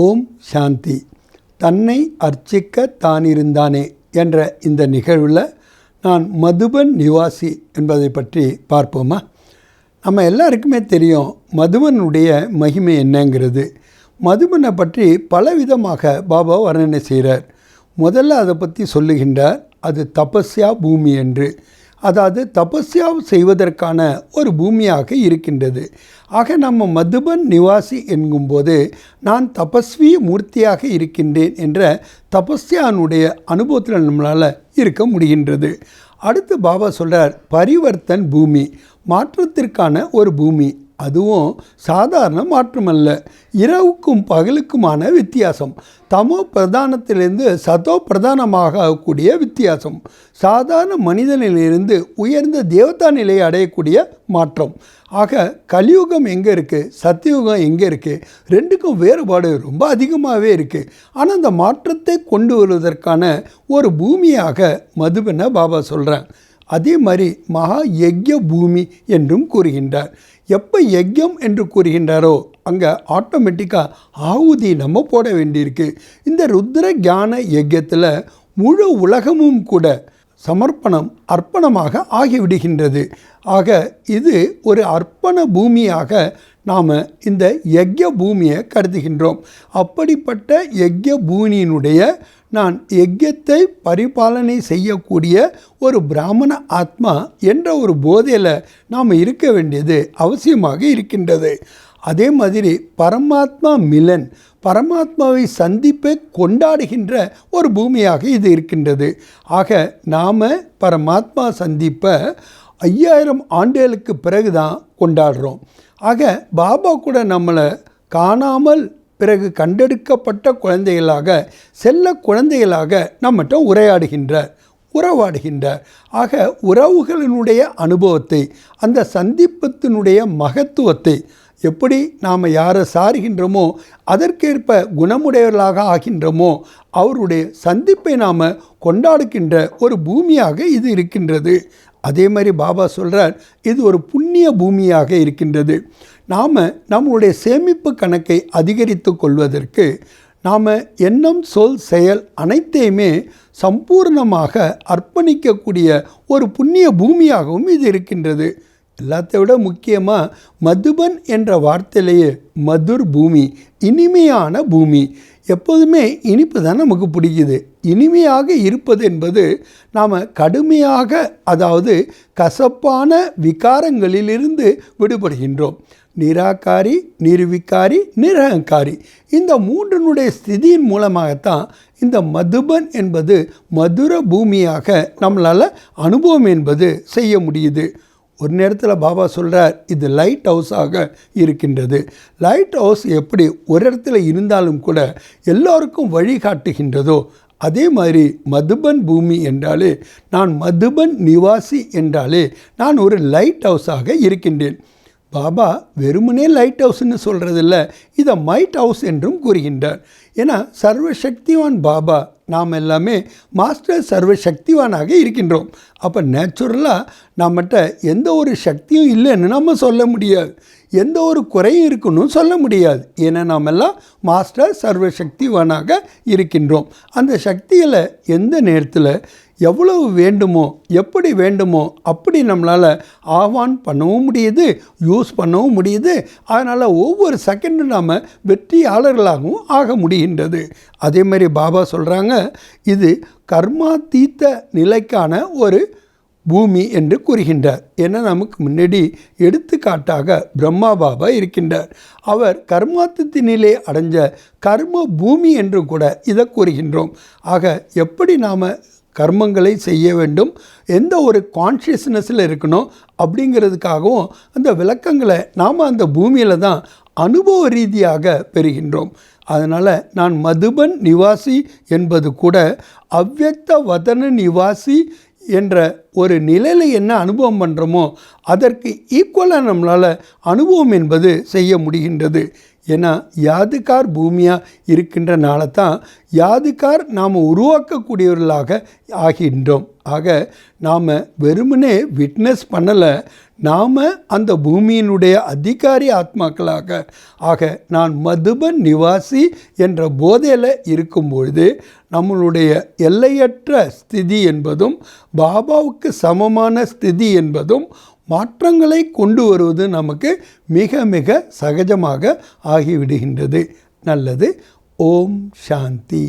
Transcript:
ஓம் சாந்தி. தன்னை அர்ச்சிக்க தானிருந்தானே என்ற இந்த நிகழ்வில் நான் மதுபன் நிவாசி என்பதை பற்றி பார்ப்போமா? நம்ம எல்லாருக்குமே தெரியும் மதுபனுடைய மகிமை என்னங்கிறது. மதுபனை பற்றி பலவிதமாக பாபா வர்ணனை செய்கிறார். முதல்ல அதை பற்றி சொல்லுகின்றார், அது தபஸ்யா பூமி என்று. அதாவது தபஸ்யா செய்வதற்கான ஒரு பூமியாக இருக்கின்றது. ஆக நம்ம மதுபன் நிவாசி என்கும்போது நான் தபஸ்வி மூர்த்தியாக இருக்கின்றேன் என்ற தபஸ்யானுடைய அனுபவத்தில் நம்மளால் இருக்க முடிகின்றது. அடுத்து பாபா சொல்கிறார், பரிவர்த்தன் பூமி, மாற்றத்திற்கான ஒரு பூமி. அதுவும் சாதாரண மாற்றமல்ல, இரவுக்கும் பகலுக்குமான வித்தியாசம். தமோ பிரதானத்திலிருந்து சதோ பிரதானமாக ஆகக்கூடிய வித்தியாசம். சாதாரண மனிதனிலிருந்து உயர்ந்த தேவதா நிலையை அடையக்கூடிய மாற்றம். ஆக கலியுகம் எங்கே இருக்குது, சத்தியுகம் எங்கே இருக்குது, ரெண்டுக்கும் வேறுபாடு ரொம்ப அதிகமாகவே இருக்குது. ஆனால் அந்த மாற்றத்தை கொண்டு வருவதற்கான ஒரு பூமியாக மதுபனை பாபா சொல்கிறார். அதே மாதிரி மகா யக்ய பூமி என்றும் கூறுகின்றார். எப்போ யக்யம் என்று கூறுகின்றாரோ அங்கே ஆட்டோமேட்டிக்காக ஆவுதி நம்ம போட வேண்டியிருக்கு. இந்த ருத்ர ஞான யக்யத்தில் முழு உலகமும் கூட சமர்ப்பணம் அர்ப்பணமாக ஆகிவிடுகின்றது. ஆக இது ஒரு அர்ப்பண பூமியாக நாம் இந்த யக்ய பூமியை கருதுகின்றோம். அப்படிப்பட்ட யக்ய பூமியினுடைய நான் யக்யத்தை பரிபாலனை செய்யக்கூடிய ஒரு பிராமண ஆத்மா என்ற ஒரு போதையில் நாம் இருக்க வேண்டியது அவசியமாக இருக்கின்றது. அதே மாதிரி பரமாத்மா மிலன், பரமாத்மாவை சந்திப்பை கொண்டாடுகின்ற ஒரு பூமியாக இது இருக்கின்றது. ஆக நாம் பரமாத்மா சந்திப்பை 5000 ஆண்டுகளுக்கு பிறகு தான் கொண்டாடுறோம். ஆக பாபா கூட நம்மளை காணாமல் பிறகு கண்டெடுக்கப்பட்ட குழந்தைகளாக, செல்ல குழந்தைகளாக நம்மகிட்ட உறவாடுகின்றார். ஆக உறவுகளினுடைய அனுபவத்தை, அந்த சந்திப்பத்தினுடைய மகத்துவத்தை, எப்படி நாம் யாரை சாருகின்றோமோ அதற்கேற்ப குணமுடையவர்களாக ஆகின்றோமோ அவருடைய சந்திப்பை நாம் கொண்டாடுகின்ற ஒரு பூமியாக இது இருக்கின்றது. அதே மாதிரி பாபா சொல்கிறார், இது ஒரு புண்ணிய பூமியாக இருக்கின்றது. நாம் நம்மளுடைய சேமிப்பு கணக்கை அதிகரித்து கொள்வதற்கு நாம் எண்ணம், சொல், செயல் அனைத்தையுமே சம்பூர்ணமாக அர்ப்பணிக்கக்கூடிய ஒரு புண்ணிய பூமியாகவும் இது இருக்கின்றது. எல்லாத்தை விட முக்கியமாக மதுபன் என்ற வார்த்தையிலேயே மதுர் பூமி, இனிமையான பூமி. எப்போதுமே இனிப்பு தான் நமக்கு பிடிக்குது. இனிமையாக இருப்பது என்பது நாம் கடுமையாக, அதாவது கசப்பான விகாரங்களிலிருந்து விடுபடுகின்றோம். நிராகாரி, நிர்விகாரி, நிரகங்காரி, இந்த மூன்றினுடைய ஸ்திதியின் மூலமாகத்தான் இந்த மதுபன் என்பது மதுர பூமியாக நம்மளால் அனுபவம் என்பது செய்ய முடியுது. ஒரு நேரத்தில் பாபா சொல்கிறார், இது லைட் ஹவுஸாக இருக்கின்றது. லைட் ஹவுஸ் எப்படி ஒரு இடத்துல இருந்தாலும் கூட எல்லோருக்கும் வழிகாட்டுகின்றதோ அதே மாதிரி மதுபன் பூமி என்றாலே, நான் மதுபன் நிவாசி என்றாலே நான் ஒரு லைட் ஹவுஸாக இருக்கின்றேன். பாபா வெறுமனே லைட் ஹவுஸ்ன்னு சொல்கிறதில்ல, இதை மைட் ஹவுஸ் என்றும் கூறுகின்றார். ஏன்னா சர்வசக்திவான் பாபா, நாம் எல்லாமே மாஸ்டர் சர்வசக்திவானாக இருக்கின்றோம். அப்போ நேச்சுரலாக நம்மகிட்ட எந்த ஒரு சக்தியும் இல்லைன்னு நம்ம சொல்ல முடியாது, எந்த ஒரு குறையும் இருக்குன்னு சொல்ல முடியாது. ஏன்னா நாம் எல்லாம் மாஸ்டர் சர்வசக்திவானாக இருக்கின்றோம். அந்த சக்திகளை எந்த நேரத்தில் எவ்வளவு வேண்டுமோ, எப்படி வேண்டுமோ அப்படி நம்மளால் ஆவான் பண்ணவும் முடியுது, யூஸ் பண்ணவும் முடியுது. அதனால் ஒவ்வொரு செகண்டும் நாம் வெற்றியாளர்களாகவும் ஆக முடிகின்றது. அதே மாதிரி பாபா சொல்கிறாங்க, இது கர்மாதீத்த நிலைக்கான ஒரு பூமி என்று கூறுகின்றார். ஏன்னா நமக்கு முன்னாடி எடுத்துக்காட்டாக பிரம்மா பாபா இருக்கின்றார். அவர் கர்மாத்தீத்த நிலை அடைஞ்ச கர்ம பூமி என்று கூட இதை கூறுகின்றோம். ஆக எப்படி நாம் கர்மங்களை செய்ய வேண்டும், எந்த ஒரு கான்ஷியஸ்னஸில் இருக்கணும் அப்படிங்கிறதுக்காகவும் அந்த விளக்கங்களை நாம் அந்த பூமியில் தான் அனுபவ ரீதியாக பெறுகின்றோம். அதனால் நான் மதுபன் நிவாசி என்பது கூட அவ்யக்த வதன நிவாசி என்ற ஒரு நிலையில் என்ன அனுபவம் பண்ணுறோமோ அதற்கு ஈக்குவலாக நம்மளால் அனுபவம் என்பது செய்ய முடிகின்றது. ஏன்னா யாதுகார் பூமியாக இருக்கின்றனால தான் யாதுகார் நாம் உருவாக்கக்கூடியவர்களாக ஆகின்றோம். ஆக நாம் வெறுமனே விட்னஸ் பண்ணலை, நாம் அந்த பூமியினுடைய அதிகாரி ஆத்மாக்களாக. ஆக நான் மதுபன் நிவாசி என்ற போதையில் இருக்கும்பொழுது நம்மளுடைய எல்லையற்ற ஸ்திதி என்பதும் பாபாவுக்கு சமமான ஸ்திதி என்பதும் மாற்றங்களை கொண்டு வருவது நமக்கு மிக மிக சகஜமாக ஆகிவிடுகின்றது. நல்லது. ஓம் சாந்தி.